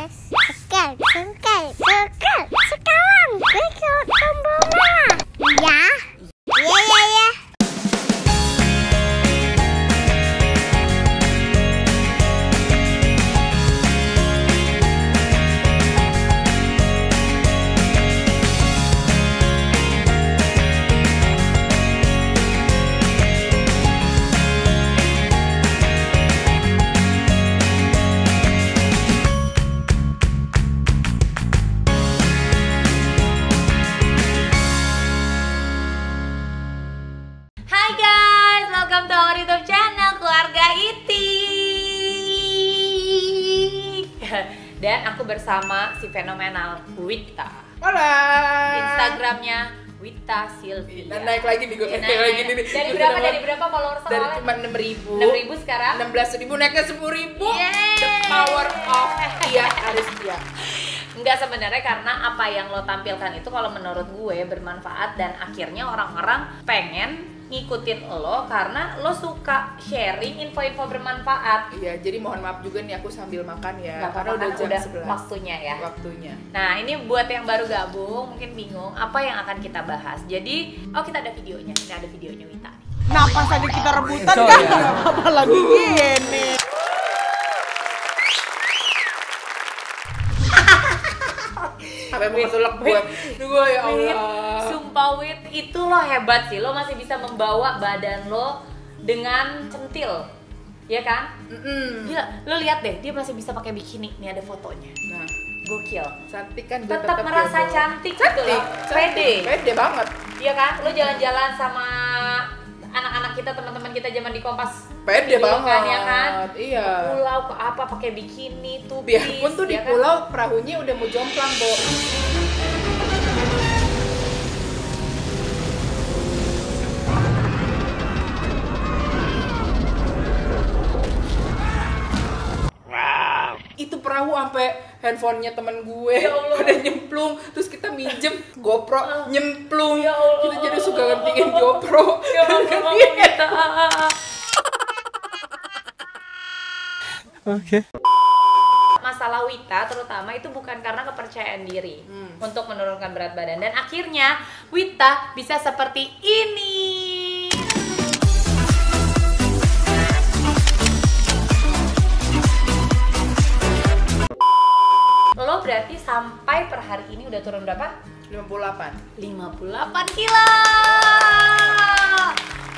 Sekarang ikut tombol merah. Ya. Ya. Hai guys, welcome to our YouTube channel Keluarga Iti. Dan aku bersama si fenomenal Wita. Halo. Instagramnya Wita Sylvia. Dan naik lagi nih gue, naik lagi nih. Dari berapa followers Dari awalnya? cuma 6.000. 6.000 sekarang? 16.000 naiknya 10.000. Yeay. The power of Tia Aristia. Enggak, sebenarnya karena apa yang lo tampilkan itu kalau menurut gue bermanfaat dan akhirnya orang-orang pengen ngikutin lo karena lo suka sharing info-info bermanfaat. Iya, jadi mohon maaf juga nih aku sambil makan ya. Nggak Karena apa-apa, udah kan jam 11. waktunya ya. Waktunya. Nah, ini buat yang baru gabung mungkin bingung apa yang akan kita bahas. Jadi, kita ada videonya. Ini ada videonya Wita nih. Napas aja kita rebutan kan? Apalagi gini. Sampai mau ketulek gue. Gue ya Wit, Allah. sumpah Wit, itu lo hebat sih. Lo masih bisa membawa badan lo dengan centil. Ya kan? Gila, lo lihat deh, dia masih bisa pakai bikini. Nih ada fotonya. Nah, Gokil. cantik kan gue Tetap merasa jomblo. cantik gitu loh. Pede. Pede banget. Iya kan? Lo jalan-jalan sama anak-anak kita, teman-teman kita zaman di Kompas. Pede Dulu banget. kan, ya kan? Iya. Ke pulau ke apa pakai bikini tuh. Biarpun tuh di ya kan? pulau perahunya udah mau jomplang, Bo. Itu perahu sampai handphonenya temen gue Ya Allah. udah nyemplung, terus kita minjem GoPro nyemplung. Ya Allah. Kita jadi suka gantiin GoPro. Ya Allah, kita. Oke. Masalah Wita terutama itu bukan karena kepercayaan diri untuk menurunkan berat badan, dan akhirnya Wita bisa seperti ini. Lo berarti sampai per hari ini udah turun berapa? 58. 58 kilo.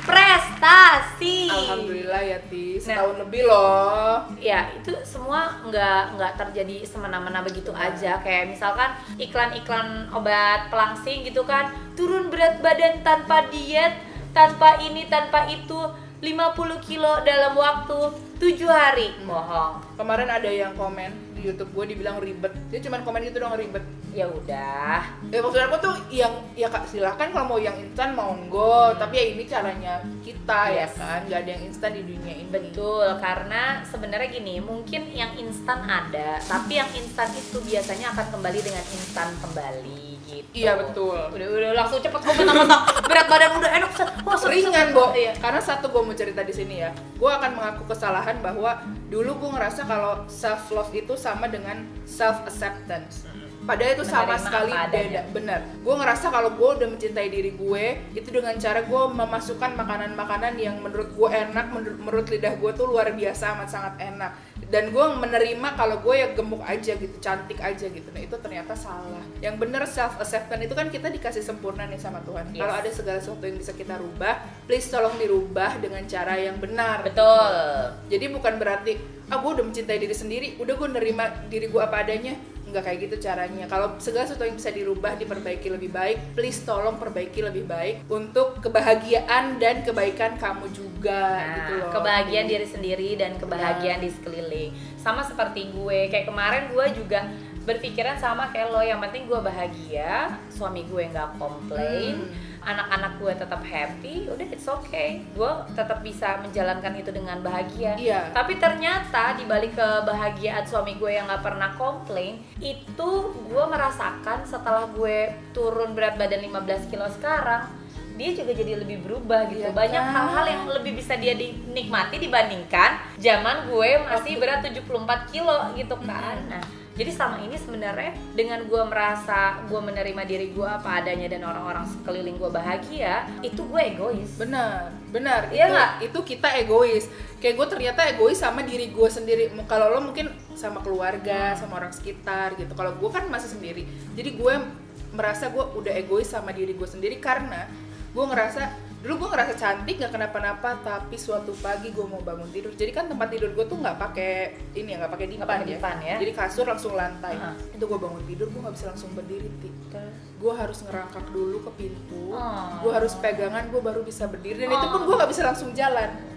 Prestasi. Alhamdulillah ya, Ti. Setahun lebih loh. Ya, itu semua nggak terjadi semena-mena begitu aja. Kayak misalkan iklan-iklan obat pelangsing gitu kan, turun berat badan tanpa diet, tanpa ini, tanpa itu, 50 kilo dalam waktu 7 hari. Bohong. Kemarin ada yang komen di YouTube gue dibilang ribet. Dia cuma komen gitu dong, ribet. Ya udah. Maksud aku tuh yang ya Kak, silahkan kalau mau yang instan monggo, tapi ya ini caranya kita ya Yes. kan, nggak ada yang instan di dunia ini. Betul, karena sebenarnya gini, mungkin yang instan ada, tapi yang instan itu biasanya akan kembali dengan instan kembali gitu. Iya, betul. Udah langsung cepet kok mentang-mentang berat badan udah enak. Wah, Ringan, Bo. Iya. Karena satu gue mau cerita di sini ya. Gue akan mengaku kesalahan bahwa dulu gue ngerasa kalau self love itu sama dengan self acceptance. Padahal itu sama Menerima sekali apa adanya. beda. Bener. Gue ngerasa kalau gue udah mencintai diri gue itu dengan cara gue memasukkan makanan-makanan yang menurut gue enak, menurut lidah gue tuh luar biasa amat sangat enak. Dan gue menerima kalau gue ya gemuk aja gitu, cantik aja gitu. Nah itu ternyata salah. Yang bener self acceptance itu kan kita dikasih sempurna nih sama Tuhan. Yes. Kalau ada segala sesuatu yang bisa kita rubah, please tolong dirubah dengan cara yang benar. Betul. Jadi bukan berarti gue udah mencintai diri sendiri, udah gue nerima diri gue apa adanya. Enggak kayak gitu caranya. Kalau segala sesuatu yang bisa dirubah, diperbaiki lebih baik, please tolong perbaiki lebih baik untuk kebahagiaan dan kebaikan kamu juga gitu loh. Kebahagiaan diri sendiri dan kebahagiaan di sekeliling. Sama seperti gue, kayak kemarin gue juga berpikiran sama kayak lo, yang penting gue bahagia, suami gue nggak komplain, anak-anak gue tetap happy, udah it's okay, gue tetap bisa menjalankan itu dengan bahagia. Iya. Tapi ternyata dibalik kebahagiaan suami gue yang nggak pernah komplain, itu gue merasakan setelah gue turun berat badan 15 kilo sekarang, dia juga jadi lebih berubah gitu. Iya Banyak kan? hal-hal yang lebih bisa dia dinikmati dibandingkan zaman gue masih berat 74 kilo gitu kan. Nah, jadi selama ini sebenarnya dengan gue merasa gue menerima diri gue apa adanya dan orang-orang sekeliling gue bahagia, itu gue egois. Benar. Iya nggak? Itu kita egois. Kayak gue ternyata egois sama diri gue sendiri. Kalau lo mungkin sama keluarga, sama orang sekitar gitu. Kalau gue kan masih sendiri. Jadi gue merasa gue udah egois sama diri gue sendiri karena gue ngerasa dulu gue ngerasa cantik nggak kenapa-napa, tapi suatu pagi gue mau bangun tidur, jadi kan tempat tidur gue tuh nggak pakai ini ya, nggak pakai dipan ya, jadi kasur langsung lantai. Itu gue bangun tidur gue nggak bisa langsung berdiri, gue harus ngerangkak dulu ke pintu, gue harus pegangan gue baru bisa berdiri, dan itu pun gue nggak bisa langsung jalan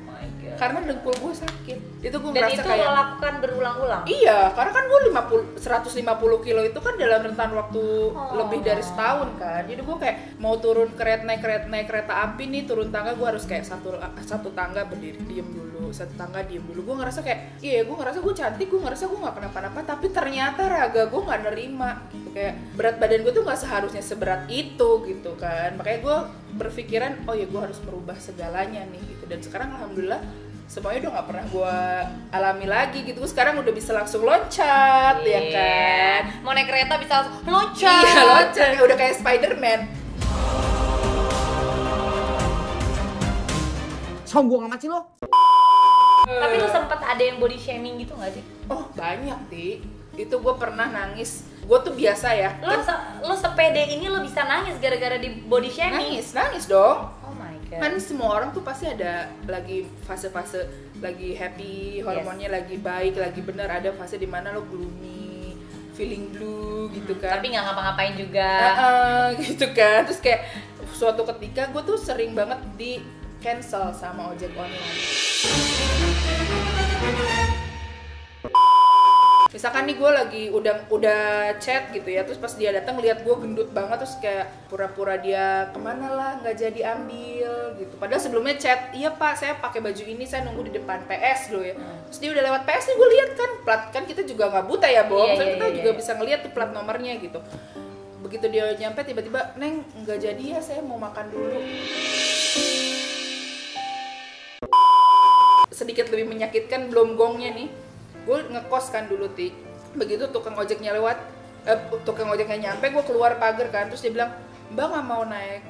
karena dengkul gue sakit. Itu gue ngerasa itu kayak lo lakukan berulang-ulang. Iya, karena kan gue 150 kilo itu kan dalam rentan waktu lebih dari setahun kan. Jadi gue kayak mau turun naik kereta api nih, turun tangga gue harus kayak satu tangga berdiri diem dulu, satu tangga diem dulu. Gue ngerasa kayak gue ngerasa gue cantik, gue ngerasa gue nggak kenapa-napa, tapi ternyata raga gue nggak nerima gitu. Kayak berat badan gue tuh nggak seharusnya seberat itu gitu kan. Makanya gue berpikiran gue harus merubah segalanya nih gitu. Dan sekarang alhamdulillah semuanya udah nggak pernah gue alami lagi gitu. Sekarang udah bisa langsung loncat, ya kan? Mau naik kereta bisa langsung loncat. Iya, loncat, udah kayak Spider-Man. Sombong amat sih lo. Tapi lu sempet ada yang body shaming gitu nggak sih? Oh banyak Ti. Itu gue pernah nangis. Gue tuh biasa ya. Lu sepede ini lu bisa nangis gara-gara di body shaming? Nangis dong. Kan Semua orang tuh pasti ada lagi fase-fase lagi happy, hormonnya lagi baik, lagi bener. Ada fase dimana lo gloomy, feeling blue gitu kan. Tapi nggak ngapa-ngapain juga. Gitu kan. Terus kayak suatu ketika gue tuh sering banget di cancel sama ojek online. Misalkan nih gue lagi udah chat gitu ya, terus pas dia datang lihat gue gendut banget, terus kayak pura-pura dia kemana lah nggak jadi ambil gitu. Padahal sebelumnya chat, iya pak saya pakai baju ini, saya nunggu di depan PS dulu ya. Terus dia udah lewat PS nih, gue lihat kan plat, kan kita juga nggak buta ya Bob, kita juga bisa ngeliat tuh plat nomornya gitu. Begitu dia nyampe tiba-tiba, Neng nggak jadi ya, saya mau makan dulu. Sedikit lebih menyakitkan, belum gongnya nih. Gue ngekos kan dulu Ti. Begitu tukang ojeknya lewat, tukang ojeknya nyampe, gue keluar pagar kan. Terus dia bilang, Mbak nggak mau naik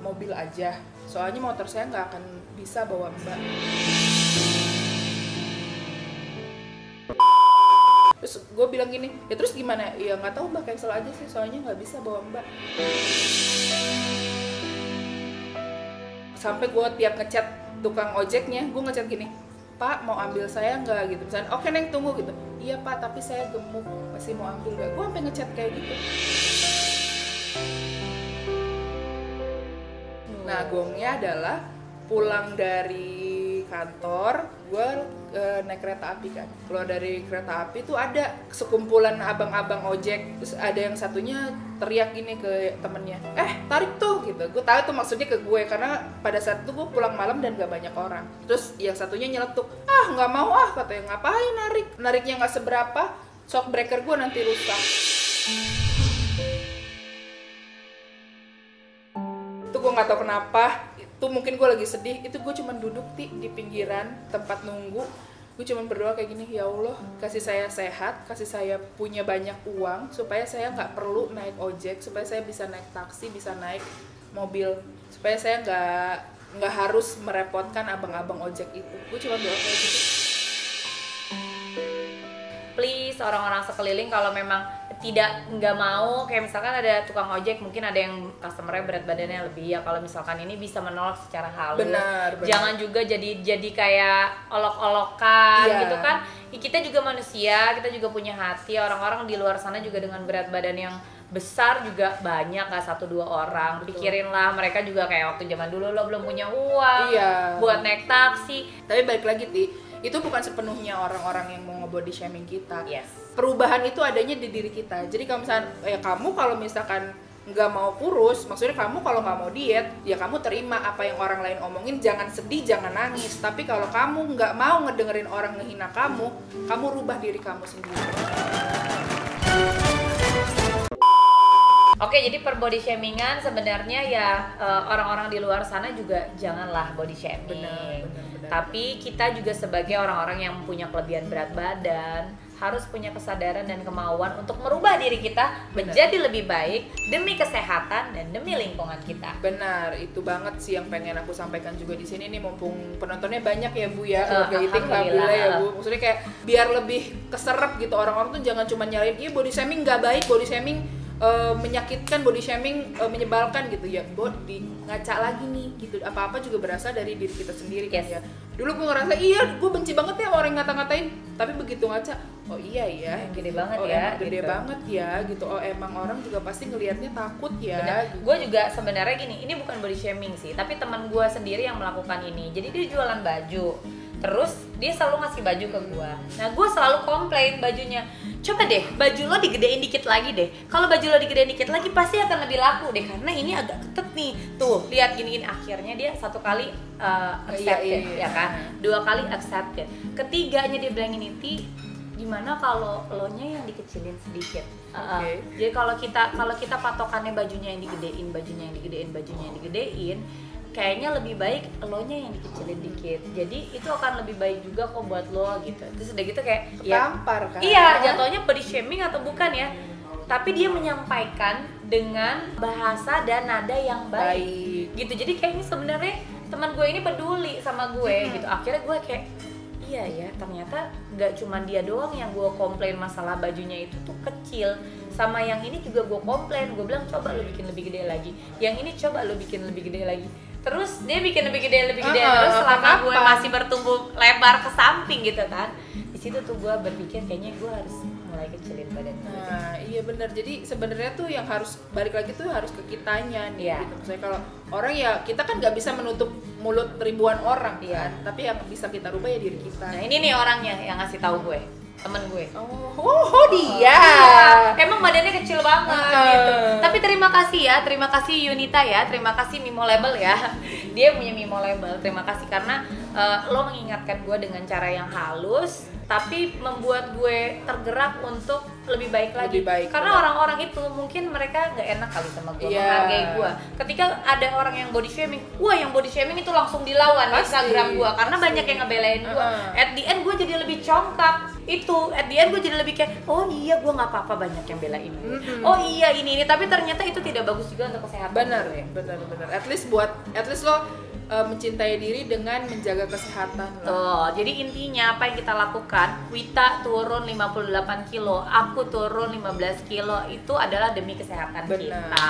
mobil aja, soalnya motor saya nggak akan bisa bawa Mbak. Terus gue bilang gini, ya terus gimana? Ya nggak tahu Mbak, cancel aja sih, soalnya nggak bisa bawa Mbak. Sampai gue tiap ngechat tukang ojeknya, gue ngechat gini, Pak mau ambil saya nggak gitu, misalnya oke Neng tunggu gitu, iya Pak tapi saya gemuk masih mau ambil nggak, gue sampai ngechat kayak gitu. Nah gongnya adalah pulang dari kantor, gue naik kereta api kan, keluar dari kereta api tuh ada sekumpulan abang-abang ojek, terus ada yang satunya teriak gini ke temennya, tarik tuh gitu. Gue tahu tuh maksudnya ke gue karena pada saat itu gue pulang malam dan gak banyak orang. Terus yang satunya nyeletuk, nggak mau katanya, ngapain nariknya nggak seberapa, shock breaker gue nanti rusak. Itu gue nggak tahu kenapa. Itu mungkin gue lagi sedih, itu gue cuman duduk di pinggiran tempat nunggu, gue cuman berdoa kayak gini, ya Allah kasih saya sehat, kasih saya punya banyak uang supaya saya nggak perlu naik ojek, supaya saya bisa naik taksi, bisa naik mobil, supaya saya nggak harus merepotkan abang-abang ojek itu. Gue cuma doa kayak gitu. Please orang-orang sekeliling kalau memang nggak mau, kayak misalkan ada tukang ojek, mungkin ada yang customernya berat badannya lebih ya, kalau misalkan ini bisa menolak secara halus. Benar. Jangan juga jadi kayak olok-olokan gitu kan. Kita juga manusia, kita juga punya hati. Orang-orang di luar sana juga dengan berat badan yang besar juga banyak, gak 1-2 orang. Pikirinlah, mereka juga kayak waktu zaman dulu lo belum punya uang buat naik taksi. Tapi balik lagi Ti, itu bukan sepenuhnya orang-orang yang mau nge-body shaming kita. Perubahan itu adanya di diri kita. Jadi kalau misalkan kamu kalau misalkan nggak mau kurus, maksudnya kamu kalau nggak mau diet, ya kamu terima apa yang orang lain omongin, jangan sedih, jangan nangis. Tapi kalau kamu nggak mau ngedengerin orang ngehina kamu rubah diri kamu sendiri. Oke, jadi per body shamingan sebenarnya ya orang-orang di luar sana juga janganlah body shaming. Benar. Tapi kita juga sebagai orang-orang yang punya kelebihan berat badan harus punya kesadaran dan kemauan untuk merubah diri kita menjadi lebih baik demi kesehatan dan demi lingkungan kita. Benar, itu banget sih yang pengen aku sampaikan juga di sini nih, mumpung penontonnya banyak ya Bu ya, keluarga Iting alhamdulillah ya Bu. Maksudnya kayak biar lebih keserap gitu, orang-orang tuh jangan cuma nyalain body shaming nggak baik, body shaming menyakitkan, body shaming menyebalkan gitu ya. Body ngaca lagi nih gitu, apa-apa juga berasal dari diri kita sendiri kan ya. Dulu gue ngerasa gue benci banget ya orang yang ngata-ngatain, tapi begitu ngaca, oh iya ya, gede banget oh, ya, emang gede gitu. banget ya gitu. Oh emang orang juga pasti ngelihatnya takut ya. Gitu. Gue juga sebenarnya gini, ini bukan body shaming sih, tapi teman gue sendiri yang melakukan ini. Jadi dia jualan baju, terus dia selalu ngasih baju ke gue. Nah gue selalu komplain bajunya, coba deh baju lo digedein dikit lagi deh. Kalau baju lo digedein dikit lagi pasti akan lebih laku deh, karena ini agak ketet nih. Tuh lihat gini. Akhirnya dia satu kali accepted ya kan, dua kali accepted, ketiganya dia bilang ini, gimana kalau lo nya yang dikecilin sedikit. Jadi kalau kita patokannya bajunya yang digedein, kayaknya lebih baik lo nya yang dikecilin dikit. Jadi itu akan lebih baik juga kok buat lo gitu. Terus udah gitu kayak ketampar kan. Iya, jatuhnya body shaming atau bukan ya? Tapi dia menyampaikan dengan bahasa dan nada yang baik. Gitu. Jadi kayaknya sebenarnya teman gue ini peduli sama gue gitu. Akhirnya gue kayak iya ya, ternyata gak cuma dia doang yang gue komplain masalah bajunya itu tuh kecil. Sama yang ini juga gue komplain, gue bilang coba lo bikin lebih gede lagi. Yang ini coba lo bikin lebih gede lagi. Terus dia bikin lebih gede terus selama gue masih bertumbuh lebar ke samping gitu kan. Di situ tuh gue berpikir kayaknya gue harus mulai kecilin badan gue. Nah, iya benar. Jadi sebenarnya tuh yang harus balik lagi tuh harus ke kitanya nih gitu. Misalnya kalau orang ya kita kan nggak bisa menutup mulut ribuan orang kan, tapi yang bisa kita rubah ya diri kita. Nah, ini nih orangnya yang ngasih tahu gue. Temen gue. Oh dia. Emang badannya kecil banget gitu. Tapi terima kasih Yunita ya, terima kasih Mimo Label ya. Dia punya Mimo Label. Terima kasih karena lo mengingatkan gue dengan cara yang halus, tapi membuat gue tergerak untuk lebih baik lagi. Karena orang-orang itu mungkin mereka nggak enak kali sama gue, menghargai gue. Ketika ada orang yang body shaming, yang body shaming itu langsung dilawan di Instagram gue, karena banyak yang ngebelain gue. At the end gue jadi lebih congkak. At the end gue jadi lebih kayak, oh iya gue nggak apa-apa banyak yang belain gue. Oh iya ini, tapi ternyata itu tidak bagus juga untuk kesehatan. Benar. At least lo mencintai diri dengan menjaga kesehatan lah. Tuh, jadi intinya apa yang kita lakukan, Wita turun 58 kilo, aku turun 15 kilo, itu adalah demi kesehatan kita.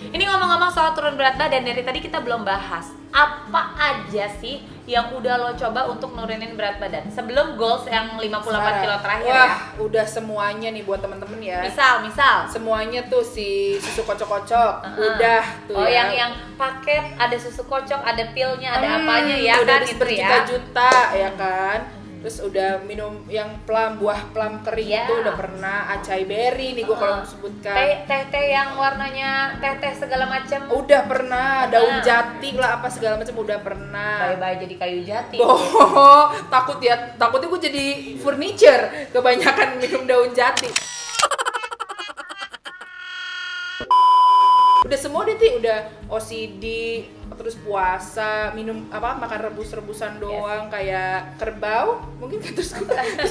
Ini ngomong-ngomong soal turun berat badan, dari tadi kita belum bahas apa aja sih yang udah lo coba untuk nurunin berat badan sebelum goals yang 58 kilo terakhir. Wah, udah semuanya nih buat temen-temen ya. Misal semuanya tuh si susu kocok-kocok, udah tuh. Oh, yang paket ada susu kocok, ada pilnya, ada apanya ya udah kan itu berjuta-juta ya kan. Terus udah minum yang buah plum kering itu udah pernah, acai berry nih gua kalau sebutkan. Teh yang warnanya teh segala macam. Udah pernah, daun jati lah apa segala macam udah pernah. Bye-bye jadi kayu jati. Oh, takutnya gua jadi furniture kebanyakan minum daun jati. Udah semua deh udah OCD, terus puasa, makan rebus-rebusan doang kayak kerbau. Mungkin terus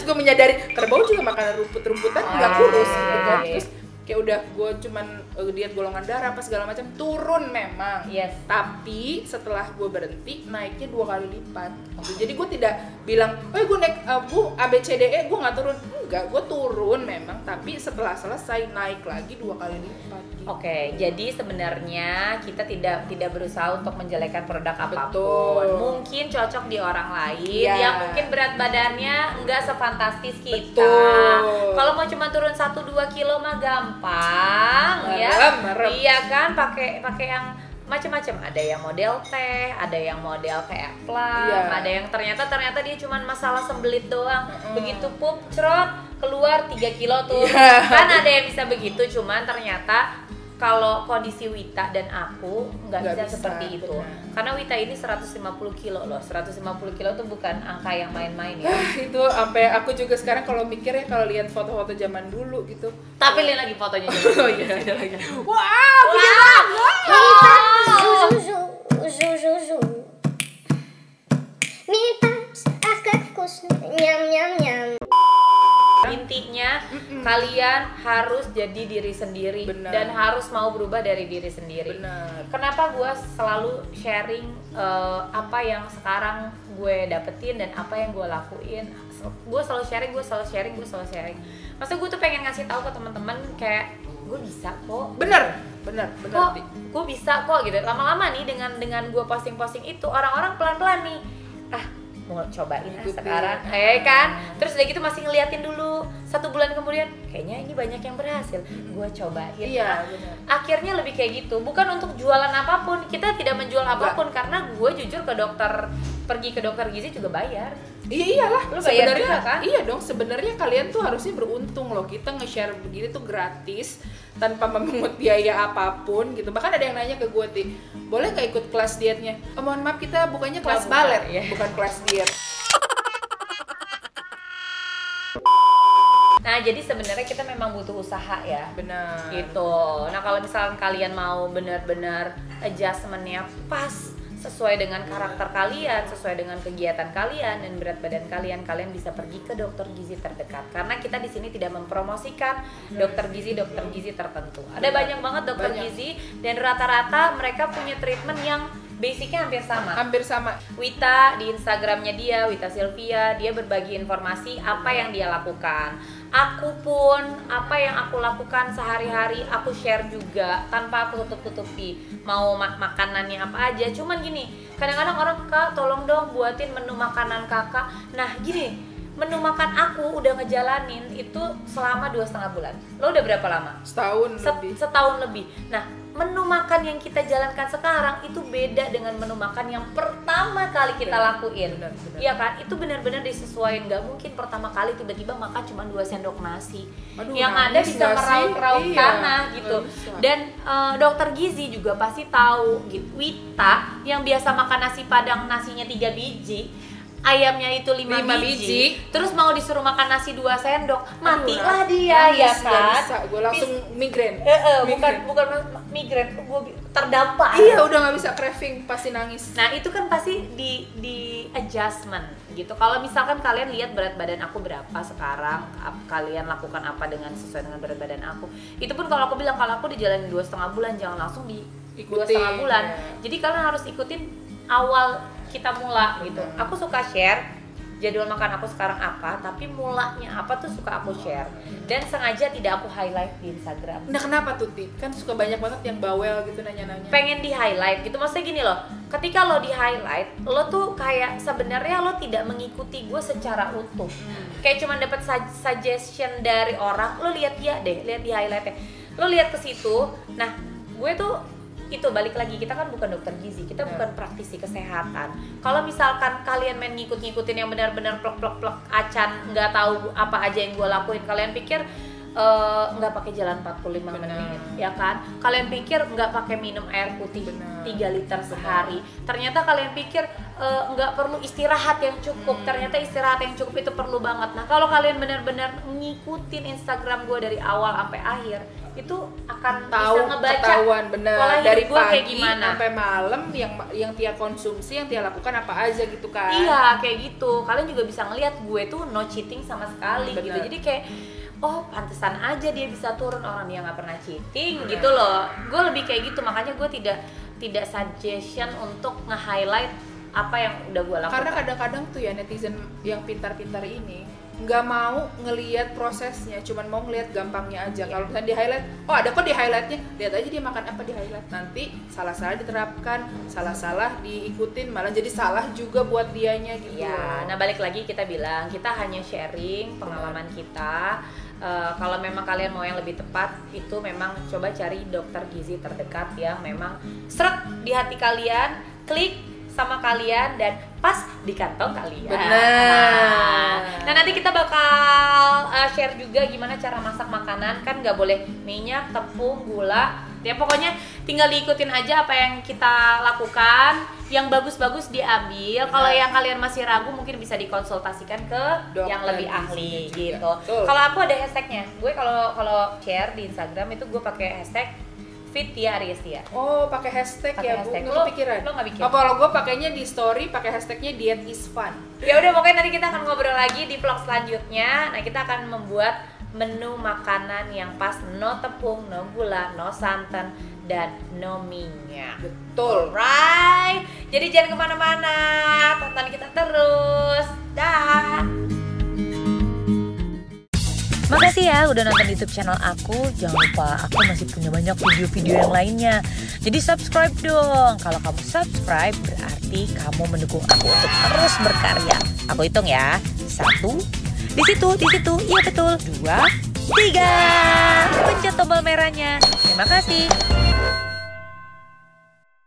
gue menyadari kerbau juga makan rumput-rumputan nggak kurus gitu kan. Terus kayak udah gue cuman diet golongan darah apa segala macam, turun memang. Tapi setelah gue berhenti naiknya 2 kali lipat. Jadi gue tidak bilang, gue naik Bu ABCDE, gue nggak turun. Enggak, gue turun memang, tapi setelah selesai naik lagi 2 kali lipat. Gitu. Oke, jadi sebenarnya kita tidak berusaha untuk menjelekkan produk apapun. Betul. Mungkin cocok di orang lain yang mungkin berat badannya nggak sefantastis kita. Betul. Kalau mau cuma turun 1-2 kilo mah gampang ya. Iya kan, pakai yang macam-macam, ada yang model teh, ada yang model kayak plum, ada yang ternyata dia cuma masalah sembelit doang. Begitu pup cerot keluar 3 kilo tuh. Kan ada yang bisa begitu, cuman ternyata kalau kondisi Wita dan aku nggak Nggak bisa bisa, seperti itu. benar. Karena Wita ini 150 kilo loh. 150 kilo tuh bukan angka yang main-main ya. Itu sampai aku juga sekarang kalau mikir ya, kalau lihat foto-foto zaman dulu gitu. Tapi lihat lagi fotonya juga. Oh iya, ada lagi. Wow. Zu. Mitas kus nyam. Intinya kalian harus jadi diri sendiri. Benar. Dan harus mau berubah dari diri sendiri. Benar. Kenapa gue selalu sharing apa yang sekarang gue dapetin dan apa yang gue lakuin. Gue selalu sharing. Maksudnya gue tuh pengen ngasih tahu ke teman-teman kayak gue bisa kok. Bener. Kok gue bisa kok gitu. Lama-lama nih dengan gue posting itu orang-orang pelan-pelan nih. Mau cobain sekarang, kan? Terus udah gitu masih ngeliatin dulu. 1 bulan kemudian, kayaknya ini banyak yang berhasil. Gue cobain. Iya, benar. Akhirnya lebih kayak gitu. Bukan untuk jualan apapun. Kita tidak menjual apapun karena gue jujur pergi ke dokter gizi juga bayar. Iya iyalah, Lu bayar sebenarnya juga, kan? Iya dong, sebenarnya kalian tuh harusnya beruntung loh, kita nge-share begini tuh gratis tanpa memungut biaya apapun gitu. Bahkan ada yang nanya ke gue, Ti, boleh nggak ikut kelas dietnya? Oh, mohon maaf, kita bukannya kelas Bukan, balet, ya. bukan kelas diet. Nah, jadi sebenarnya kita memang butuh usaha ya. Benar. Gitu. Nah, kalau misalkan kalian mau benar-benar adjustmentnya pas sesuai dengan karakter kalian, sesuai dengan kegiatan kalian dan berat badan kalian bisa pergi ke dokter gizi terdekat. Karena kita di sini tidak mempromosikan dokter gizi tertentu. Ada banyak banget dokter gizi dan rata-rata mereka punya treatment yang basicnya hampir sama. Wita di Instagramnya dia, Wita Sylvia, dia berbagi informasi apa yang dia lakukan. Aku pun apa yang aku lakukan sehari-hari aku share juga tanpa aku tutup-tutupi. Mau makanannya apa aja. Cuman gini, kadang-kadang orang, Kak tolong dong buatin menu makanan kakak. Nah gini, menu makan aku udah ngejalanin itu selama 2,5 bulan. Lo udah berapa lama? Setahun lebih. Nah, menu makan yang kita jalankan sekarang itu beda dengan menu makan yang pertama kali kita lakuin. Benar. Iya kan? Itu benar-benar disesuaikan. Gak mungkin pertama kali tiba-tiba makan cuma 2 sendok nasi. Aduh, yang ada nangis bisa gak sih? meraup Iya, tanah gitu. nggak bisa. Dan dokter gizi juga pasti tahu gitu. Wita yang biasa makan nasi padang nasinya 3 biji, ayamnya itu 5 biji, terus mau disuruh makan nasi 2 sendok, matilah dia ya kan? Bisa, gue langsung migrain. Bukan migrain, gue terdampak. Iya, udah nggak bisa craving, pasti nangis. Nah itu kan pasti di adjustment gitu. Kalau misalkan kalian lihat berat badan aku berapa sekarang, kalian lakukan apa dengan sesuai dengan berat badan aku. Itu pun kalau aku bilang kalau aku dijalanin 2,5 bulan, jangan langsung di 2,5 bulan. Jadi kalian harus ikutin awal kita mula gitu. Aku suka share jadwal makan aku sekarang apa, tapi mulanya apa tuh suka aku share. Dan sengaja tidak aku highlight di Instagram. Nah kenapa tuh, Ti? Kan suka banyak banget yang bawel gitu nanya-nanya. Pengen di highlight gitu, maksudnya gini loh, ketika lo di highlight, lo tuh kayak sebenarnya lo tidak mengikuti gue secara utuh. Kayak cuma dapat suggestion dari orang, lo lihat dia deh, lihat di highlightnya, lo lihat ke situ. Nah gue tuh itu balik lagi, kita kan bukan dokter gizi, kita bukan praktisi kesehatan. Kalau misalkan kalian main ngikutin yang benar-benar plek acan, nggak tahu apa aja yang gue lakuin, kalian pikir nggak pakai jalan 45 menit, ya kan? Kalian pikir nggak pakai minum air putih 3 liter sehari. Ternyata kalian pikir nggak perlu istirahat yang cukup. Ternyata istirahat yang cukup itu perlu banget. Nah kalau kalian benar-benar ngikutin Instagram gue dari awal sampai akhir, itu akan bisa ngebaca ketahuan bener pola hidup dari gue kayak pagi gimana sampai malam yang Tia konsumsi, yang Tia lakukan apa aja gitu kan. Iya kayak gitu. Kalian juga bisa ngelihat gue tuh no cheating sama sekali gitu. Jadi kayak oh pantesan aja dia bisa turun, orang yang nggak pernah cheating gitu loh. Gue lebih kayak gitu, makanya gue tidak suggestion untuk nge-highlight apa yang udah gue lakukan. Karena kadang-kadang tuh ya netizen yang pintar-pintar ini nggak mau ngelihat prosesnya, cuman mau ngelihat gampangnya aja. Kalau misalnya di highlight, oh ada kok di highlightnya, lihat aja dia makan apa di highlight. Nanti salah-salah diterapkan, salah-salah diikutin, malah jadi salah juga buat dianya gitu. Ya, nah balik lagi kita bilang kita hanya sharing pengalaman kita. Kalau memang kalian mau yang lebih tepat, itu memang coba cari dokter gizi terdekat yang memang seret di hati kalian, klik sama kalian dan pas di kantong kalian. Benar. Nah nanti kita bakal share juga gimana cara masak makanan. Kan nggak boleh minyak, tepung, gula. Ya pokoknya tinggal diikutin aja apa yang kita lakukan. Yang bagus-bagus diambil. Kalau yang kalian masih ragu mungkin bisa dikonsultasikan ke Dokter yang lebih gizi ahli juga. gitu. Betul. Kalau aku ada hashtagnya. Gue kalau share di Instagram itu gue pakai hashtag Fit Tia Ariestia. Oh, pakai hashtag Pakai ya, hashtag. Bu. Lo- Nggak kepikiran. lo nggak bikin? Oh, kalau gue pakainya di story, pakai hashtagnya diet is fun. Ya udah pokoknya nanti kita akan ngobrol lagi di vlog selanjutnya. Nah, kita akan membuat menu makanan yang pas no tepung, no gula, no santan dan no minyak. Betul. Alright. Jadi jangan kemana-mana, tonton kita terus. Dah. Makasih ya udah nonton YouTube channel aku. Jangan lupa aku masih punya banyak video-video yang lainnya. Jadi subscribe dong. Kalau kamu subscribe berarti kamu mendukung aku untuk terus berkarya. Aku hitung ya. 1, di situ, iya betul. 2, 3. Pencet tombol merahnya. Terima kasih.